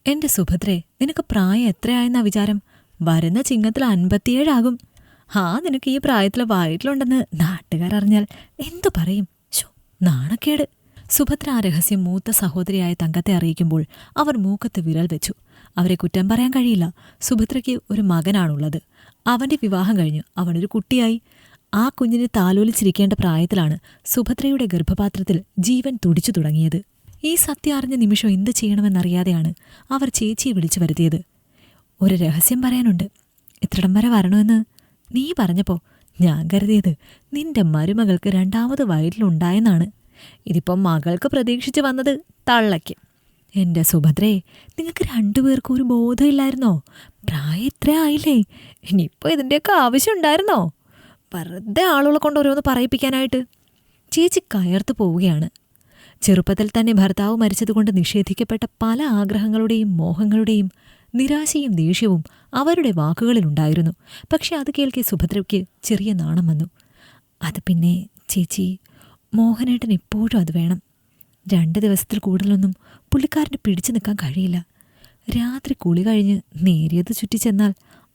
എന്റെ സുഭദ്രേ, നിനക്ക് പ്രായം എത്രയായെന്നാ വിചാരം? വരുന്ന ചിങ്ങത്തിൽ 57 നിനക്ക് ഈ പ്രായത്തില് വയറ്റിലുണ്ടെന്ന് നാട്ടുകാരറിഞ്ഞാൽ എന്തു പറയും? നാണക്കേട്. സുഭദ്ര ആ രഹസ്യം മൂത്ത സഹോദരിയായ തങ്കത്തെ അറിയിക്കുമ്പോൾ അവർ മൂക്കത്ത് വിരൽ വെച്ചു. അവരെ കുറ്റം പറയാൻ കഴിയില്ല. സുഭദ്രയ്ക്ക് ഒരു മകനാണുള്ളത്. അവന്റെ വിവാഹം കഴിഞ്ഞ് അവനൊരു കുട്ടിയായി. ആ കുഞ്ഞിനെ താലോലിച്ചിരിക്കേണ്ട പ്രായത്തിലാണ് സുഭദ്രയുടെ ഗർഭപാത്രത്തിൽ ജീവൻ തുടിച്ചു തുടങ്ങിയത്. ഈ സത്യം അറിഞ്ഞ നിമിഷം എന്തു ചെയ്യണമെന്നറിയാതെയാണ് അവർ ചേച്ചിയെ വിളിച്ചു വരുത്തിയത്. ഒരു രഹസ്യം പറയാനുണ്ട്. ഇത്രടം വരെ വരണമെന്ന് നീ പറഞ്ഞപ്പോ ഞാൻ കരുതിയത് നിന്റെ മരുമകൾക്ക് രണ്ടാമത് വയറ്റിലുണ്ടായെന്നാണ്. ഇതിപ്പം മകൾക്ക് പ്രതീക്ഷിച്ച് വന്നത് തള്ളയ്ക്ക്. എന്റെ സുഭദ്രേ, നിങ്ങൾക്ക് രണ്ടുപേർക്കും ഒരു ബോധമില്ലായിരുന്നോ? പ്രായം ഇത്ര ആയില്ലേ, ഇനിയിപ്പോൾ ഇതിൻ്റെയൊക്കെ ആവശ്യമുണ്ടായിരുന്നോ? വെറുതെ ആളുകളെ കൊണ്ട് ഓരോന്ന് പറയിപ്പിക്കാനായിട്ട്. ചേച്ചി കയർത്തു പോവുകയാണ്. ചെറുപ്പത്തിൽ തന്നെ ഭർത്താവ് മരിച്ചതുകൊണ്ട് നിഷേധിക്കപ്പെട്ട പല ആഗ്രഹങ്ങളുടെയും മോഹങ്ങളുടെയും നിരാശയും ദേഷ്യവും അവരുടെ വാക്കുകളിലുണ്ടായിരുന്നു. പക്ഷെ അത് കേൾക്കെ സുഭദ്രയ്ക്ക് ചെറിയ നാണം വന്നു. അത് പിന്നെ ചേച്ചി, മോഹനേട്ടൻ എപ്പോഴും അത് വേണം. 2 ദിവസത്തിൽ കൂടുതലൊന്നും പുള്ളിക്കാരന് പിടിച്ചു നിൽക്കാൻ കഴിയില്ല. രാത്രി കുളി കഴിഞ്ഞ് നേരിയത് ചുറ്റി ചെന്നാൽ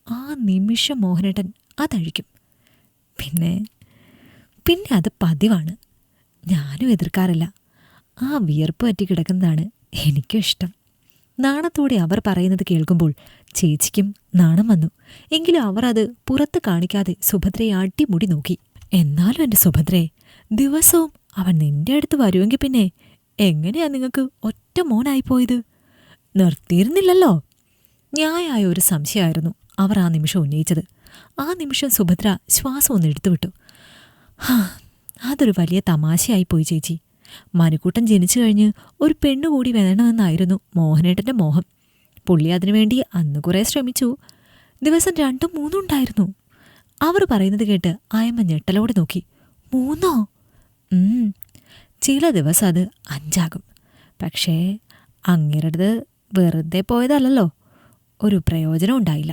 ആ നിമിഷം മോഹനേട്ടൻ അതഴിക്കും. പിന്നെ അത് പതിവാണ്. ഞാനും എതിർക്കാറില്ല. ആ വിയർപ്പ് പറ്റി കിടക്കുന്നതാണ് എനിക്കും ഇഷ്ടം. നാണത്തോടെ അവർ പറയുന്നത് കേൾക്കുമ്പോൾ ചേച്ചിക്കും നാണം വന്നു. എങ്കിലും അവർ അത് പുറത്ത് കാണിക്കാതെ സുഭദ്രയെ അടിമുടി നോക്കി. എന്നാലും എൻ്റെ സുഭദ്രേ, ദിവസവും അവൻ നിന്റെ അടുത്ത് വരുമെങ്കിൽ പിന്നെ എങ്ങനെയാ നിങ്ങൾക്ക് ഒറ്റ മോനായിപ്പോയത്? നിർത്തിയിരുന്നില്ലല്ലോ. ന്യായായ ഒരു സംശയമായിരുന്നു അവർ ആ നിമിഷം ഉന്നയിച്ചത്. ആ നിമിഷം സുഭദ്ര ശ്വാസം ഒന്ന് എടുത്തുവിട്ടു. അതൊരു വലിയ തമാശയായിപ്പോയി ചേച്ചി. മനുക്കൂട്ടൻ ജനിച്ചു കഴിഞ്ഞ് ഒരു പെണ്ണുകൂടി വേണമെന്നായിരുന്നു മോഹനേട്ടൻ്റെ മോഹം. പുള്ളി അതിനുവേണ്ടി അന്ന് കുറേ ശ്രമിച്ചു. ദിവസം 2ഉം 3ഉം ഉണ്ടായിരുന്നു. അവർ പറയുന്നത് കേട്ട് ആയമ്മ ഞെട്ടലോടെ നോക്കി. 3ഓ? ചില ദിവസം അത് 5 പക്ഷേ അങ്ങേരടുത്ത് വെറുതെ പോയതല്ലോ. ഒരു പ്രയോജനം ഉണ്ടായില്ല.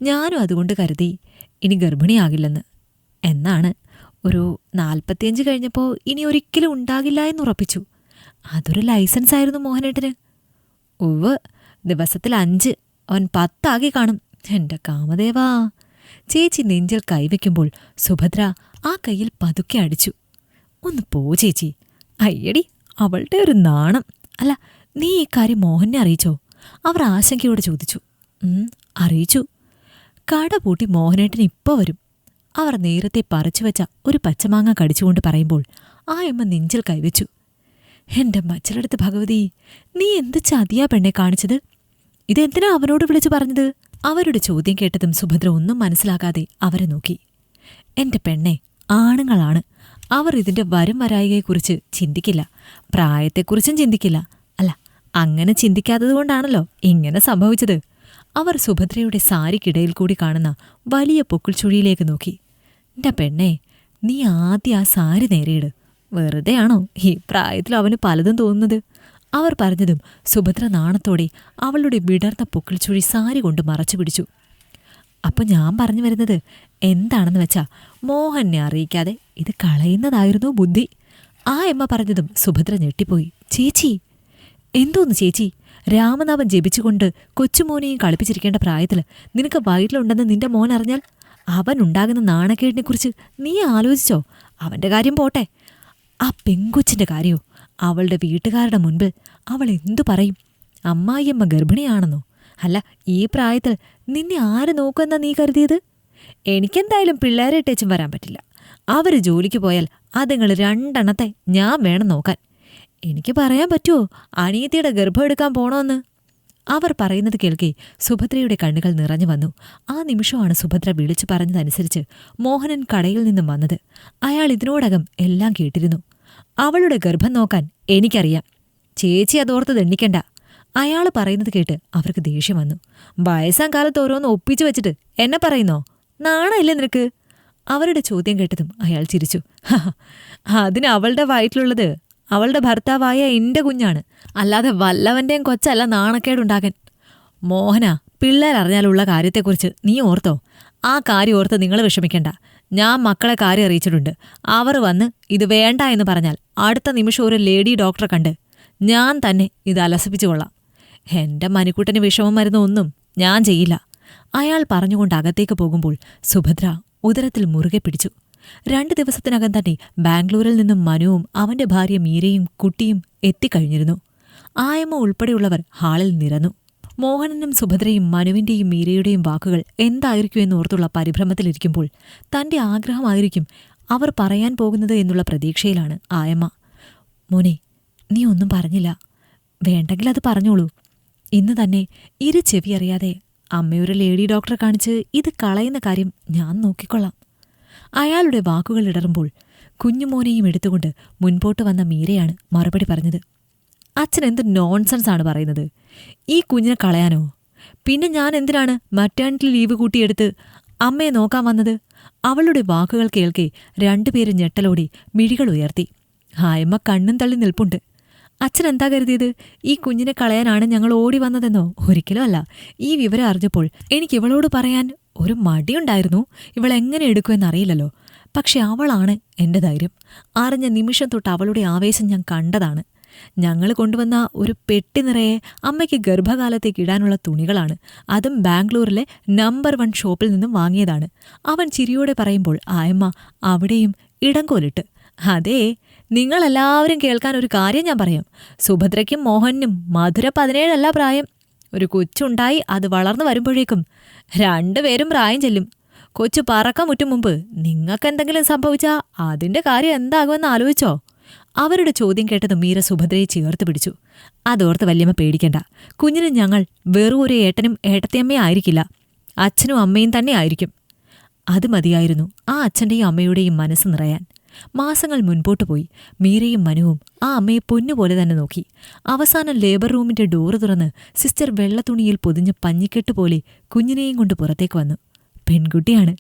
ഞാനും അതുകൊണ്ട് കരുതി ഇനി ഗർഭിണിയാകില്ലെന്ന്. എന്നാണ് ഒരു 45 കഴിഞ്ഞപ്പോൾ ഇനി ഒരിക്കലും ഉണ്ടാകില്ല എന്നുറപ്പിച്ചു. അതൊരു ലൈസൻസ് ആയിരുന്നു മോഹനേട്ടന്. ദിവസത്തിൽ 5, അവൻ 10 കാണും. എൻ്റെ കാമദേവാ. ചേച്ചി നെഞ്ചിൽ കൈവയ്ക്കുമ്പോൾ സുഭദ്ര ആ കയ്യിൽ പതുക്കെ അടിച്ചു. ഒന്ന് പോ ചേച്ചി. അയ്യടി, അവളുടെ ഒരു നാണം. അല്ല, നീ ഈ കാര്യം മോഹനെ അറിയിച്ചോ? അവർ ആശങ്കയോടെ ചോദിച്ചു. അറിയിച്ചു. കട പൂട്ടി മോഹനേട്ടൻ ഇപ്പോൾ വരും. അവർ നേരത്തെ പറിച്ചു വെച്ച ഒരു പച്ചമാങ്ങ കടിച്ചുകൊണ്ട് പറയുമ്പോൾ ആ അമ്മ നെഞ്ചിൽ കൈവച്ചു. എൻ്റെ മച്ചലെടുത്ത് ഭഗവതി, നീ എന്ത് ചതിയാ പെണ്ണെ കാണിച്ചത്? ഇതെന്തിനാ അവനോട് വിളിച്ചു പറഞ്ഞത്? അവരുടെ ചോദ്യം കേട്ടതും സുഭദ്ര ഒന്നും മനസ്സിലാകാതെ അവരെ നോക്കി. എൻ്റെ പെണ്ണെ, ആണുങ്ങളാണ്. അവർ ഇതിൻ്റെ വരും വരായികയെക്കുറിച്ച് ചിന്തിക്കില്ല, പ്രായത്തെക്കുറിച്ചും ചിന്തിക്കില്ല. അല്ല, അങ്ങനെ ചിന്തിക്കാത്തതുകൊണ്ടാണല്ലോ ഇങ്ങനെ സംഭവിച്ചത്. അവർ സുഭദ്രയുടെ സാരിക്കിടയിൽ കൂടി കാണുന്ന വലിയ പൊക്കിൾച്ചുഴിയിലേക്ക് നോക്കി. എൻ്റെ പെണ്ണെ, നീ ആദ്യം ആ സാരി നേരെയിട്. വെറുതെയാണോ ഈ പ്രായത്തിൽ അവന് പലതും തോന്നുന്നത്? അവർ പറഞ്ഞതും സുഭദ്ര നാണത്തോടെ അവളുടെ വിടർന്ന പൊക്കിൾച്ചുഴി സാരി കൊണ്ട് മറച്ചു പിടിച്ചു. അപ്പം ഞാൻ പറഞ്ഞു വരുന്നത് എന്താണെന്ന് വെച്ചാ, മോഹനെ അറിയിക്കാതെ ഇത് കളയുന്നതായിരുന്നു ബുദ്ധി. ആ അമ്മ പറഞ്ഞതും സുഭദ്ര ഞെട്ടിപ്പോയി. ചേച്ചി, എന്തോന്ന് ചേച്ചി? രാമനാമം ജപിച്ചുകൊണ്ട് കൊച്ചുമോനെയും കളിപ്പിച്ചിരിക്കേണ്ട പ്രായത്തിൽ നിനക്ക് വയറ്റിലുണ്ടെന്ന് നിന്റെ മോൻ അറിഞ്ഞാൽ അവനുണ്ടാകുന്ന നാണക്കേടിനെക്കുറിച്ച് നീ ആലോചിച്ചോ? അവൻ്റെ കാര്യം പോട്ടെ, ആ പെങ്കൊച്ചിൻ്റെ കാര്യമോ? അവളുടെ വീട്ടുകാരുടെ മുൻപിൽ അവൾ എന്തു പറയും? അമ്മായിയമ്മ ഗർഭിണിയാണെന്നോ? അല്ല, ഈ പ്രായത്തിൽ നിന്നെ ആര് നോക്കുമെന്നാ നീ കരുതിയത്? എനിക്കെന്തായാലും പിള്ളേരെ ഇട്ടേച്ചും വരാൻ പറ്റില്ല. അവർ ജോലിക്ക് പോയാൽ അതുങ്ങൾ 2 ഞാൻ വേണം നോക്കാൻ. എനിക്ക് പറയാൻ പറ്റുമോ അനിയത്തിയുടെ ഗർഭം എടുക്കാൻ പോണോന്ന്? അവർ പറയുന്നത് കേൾക്കെ സുഭദ്രയുടെ കണ്ണുകൾ നിറഞ്ഞു വന്നു. ആ നിമിഷമാണ് സുഭദ്ര വിളിച്ചു പറഞ്ഞതനുസരിച്ച് മോഹനൻ കടയിൽ നിന്നും വന്നത്. അയാൾ ഇതിനോടകം എല്ലാം കേട്ടിരുന്നു. അവളുടെ ഗർഭം നോക്കാൻ എനിക്കറിയാം. ചേച്ചി അതോർത്ത് ദണ്ണിക്കണ്ട. അയാൾ പറയുന്നത് കേട്ട് അവർക്ക് ദേഷ്യം വന്നു. വയസ്സാം കാലത്ത് ഓരോന്ന് ഒപ്പിച്ചു വെച്ചിട്ട് എന്നെ പറയുന്നോ? നാണമില്ലേ നിനക്ക്? അവരുടെ ചോദ്യം കേട്ടതും അയാൾ ചിരിച്ചു. അതിന് അവളുടെ വയറ്റിലുള്ളത് അവളുടെ ഭർത്താവായ എൻ്റെ കുഞ്ഞാണ്, അല്ലാതെ വല്ലവൻ്റെയും കൊച്ചല്ല നാണക്കേടുണ്ടാകാൻ. മോഹന, പിള്ളേരറിഞ്ഞാലുള്ള കാര്യത്തെക്കുറിച്ച് നീ ഓർത്തോ? ആ കാര്യം ഓർത്ത് നിങ്ങൾ വിഷമിക്കണ്ട. ഞാൻ മക്കളെ കാര്യം അറിയിച്ചിട്ടുണ്ട്. അവർ വന്ന് ഇത് വേണ്ട എന്ന് പറഞ്ഞാൽ അടുത്ത നിമിഷം ഒരു ലേഡി ഡോക്ടറെ കണ്ട് ഞാൻ തന്നെ ഇത് അലസിപ്പിച്ചു കൊള്ളാം. എന്റെ മണിക്കുട്ടന് വിഷമം വരുന്ന ഒന്നും ഞാൻ ചെയ്യില്ല. അയാൾ പറഞ്ഞുകൊണ്ട് അകത്തേക്ക് പോകുമ്പോൾ സുഭദ്ര ഉദരത്തിൽ മുറുകെ പിടിച്ചു. 2 ദിവസത്തിനകം തന്നെ ബാംഗ്ലൂരിൽ നിന്നും മനുവും അവന്റെ ഭാര്യ മീരയും കുട്ടിയും എത്തിക്കഴിഞ്ഞിരുന്നു. ആയമ്മ ഉൾപ്പെടെയുള്ളവർ ഹാളിൽ നിരന്നു. മോഹനനും സുഭദ്രയും മനുവിന്റെയും മീരയുടെയും വാക്കുകൾ എന്തായിരിക്കും എന്നോർത്തുള്ള പരിഭ്രമത്തിലിരിക്കുമ്പോൾ തന്റെ ആഗ്രഹമായിരിക്കും അവർ പറയാൻ പോകുന്നത് എന്നുള്ള പ്രതീക്ഷയിലാണ് ആയമ്മ. മോനെ, നീ ഒന്നും പറഞ്ഞില്ല. വേണ്ടെങ്കിൽ അത് പറഞ്ഞോളൂ. ഇന്ന് തന്നെ ചെവി അറിയാതെ അമ്മയൊരു ലേഡി ഡോക്ടറെ കാണിച്ച് ഇത് കളയുന്ന കാര്യം ഞാൻ നോക്കിക്കൊള്ളാം. അയാളുടെ വാക്കുകൾ ഇടറുമ്പോൾ കുഞ്ഞുമോനെയും എടുത്തുകൊണ്ട് മുൻപോട്ട് വന്ന മീരയാണ് മറുപടി പറഞ്ഞത്. അച്ഛൻ എന്ത് നോൺസെൻസാണ് പറയുന്നത്? ഈ കുഞ്ഞിനെ കളയാനോ? പിന്നെ ഞാൻ എന്തിനാണ് മറ്റേണിറ്റി ലീവ് കൂട്ടിയെടുത്ത് അമ്മയെ നോക്കാൻ വന്നത്? അവളുടെ വാക്കുകൾ കേൾക്കെ 2 പേരും ഞെട്ടലോടി മിഴികൾ ഉയർത്തി. ആയമ്മ കണ്ണും തള്ളി നിൽപ്പുണ്ട്. അച്ഛൻ എന്താ കരുതിയത്? ഈ കുഞ്ഞിനെ കളയാനാണ് ഞങ്ങൾ ഓടി വന്നതെന്നോ? ഒരിക്കലും അല്ല. ഈ വിവരം അറിഞ്ഞപ്പോൾ എനിക്ക് ഇവളോട് പറയാൻ ഒരു മടിയുണ്ടായിരുന്നു. ഇവളെങ്ങനെ എടുക്കുമെന്നറിയില്ലല്ലോ. പക്ഷെ അവളാണ് എന്റെ ധൈര്യം. അറിഞ്ഞ നിമിഷം തൊട്ട് അവളുടെ ആവേശം ഞാൻ കണ്ടതാണ്. ഞങ്ങൾ കൊണ്ടുവന്ന ഒരു പെട്ടി നിറയെ അമ്മയ്ക്ക് ഗർഭകാലത്തേക്ക് ഇടാനുള്ള തുണികളാണ്. അതും ബാംഗ്ലൂരിലെ നമ്പർ 1 ഷോപ്പിൽ നിന്നും വാങ്ങിയതാണ്. അവൻ ചിരിയോടെ പറയുമ്പോൾ ആയമ്മ അവിടെയും ഇടങ്കോലിട്ട്. അതേ, നിങ്ങളെല്ലാവരും കേൾക്കാൻ ഒരു കാര്യം ഞാൻ പറയാം. സുഭദ്രയ്ക്കും മോഹനും മധുര 17 അല്ല പ്രായം. ഒരു കൊച്ചുണ്ടായി അത് വളർന്നു വരുമ്പോഴേക്കും 2 പേരും പ്രായം ചെല്ലും. കൊച്ചു പറക്കാൻ മുറ്റും മുമ്പ് നിങ്ങൾക്കെന്തെങ്കിലും സംഭവിച്ചാ അതിന്റെ കാര്യം എന്താകുമെന്ന് ആലോചിച്ചോ? അവരുടെ ചോദ്യം കേട്ടത് മീര സുഭദ്രയെ ചേർത്ത് പിടിച്ചു. അതോർത്ത് വല്യമ്മ പേടിക്കണ്ട. കുഞ്ഞിന് ഞങ്ങൾ വെറും ഒരു ഏട്ടനും ഏട്ടത്തിയമ്മയും ആയിരിക്കില്ല, അച്ഛനും അമ്മയും തന്നെ ആയിരിക്കും. അത് മതിയായിരുന്നു ആ അച്ഛൻ്റെയും അമ്മയുടെയും മനസ്സ് നിറയാൻ. മാസങ്ങൾ മുൻപോട്ട് പോയി. മീരയും മനുവും ആ അമ്മയെ പൊന്നുപോലെ തന്നെ നോക്കി. അവസാനം ലേബർ റൂമിന്റെ ഡോറ് തുറന്ന് സിസ്റ്റർ വെള്ളത്തുണിയിൽ പൊതിഞ്ഞ പഞ്ഞിക്കെട്ടുപോലെ കുഞ്ഞിനെയും കൊണ്ട് പുറത്തേക്ക് വന്നു. പെൺകുട്ടിയാണ്.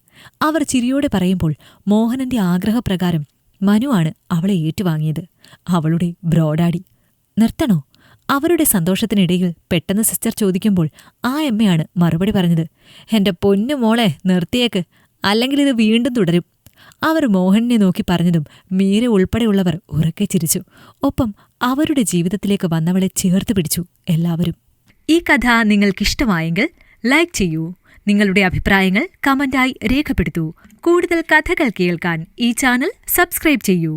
അവർ ചിരിയോടെ പറയുമ്പോൾ മോഹനന്റെ ആഗ്രഹപ്രകാരം മനുവാണ് അവളെ ഏറ്റുവാങ്ങിയത്. അവളുടെ ബ്രോഡാഡി. നിർത്തണോ? അവരുടെ സന്തോഷത്തിനിടയിൽ പെട്ടെന്ന് സിസ്റ്റർ ചോദിക്കുമ്പോൾ ആ അമ്മയാണ് മറുപടി പറഞ്ഞത്. എന്റെ പൊന്നു മോളെ, നിർത്തിയേക്ക്, അല്ലെങ്കിൽ ഇത് വീണ്ടും തുടരും. അവർ മോഹനെ നോക്കി പറഞ്ഞതും മീര ഉൾപ്പെടെയുള്ളവർ ഉറക്കെ ചിരിച്ചു. ഒപ്പം അവരുടെ ജീവിതത്തിലേക്ക് വന്നവളെ ചേർത്ത് പിടിച്ചു എല്ലാവരും. ഈ കഥ നിങ്ങൾക്കിഷ്ടമായെങ്കിൽ ലൈക്ക് ചെയ്യൂ. നിങ്ങളുടെ അഭിപ്രായങ്ങൾ കമന്റായി രേഖപ്പെടുത്തൂ. കൂടുതൽ കഥകൾ കേൾക്കാൻ ഈ ചാനൽ സബ്സ്ക്രൈബ് ചെയ്യൂ.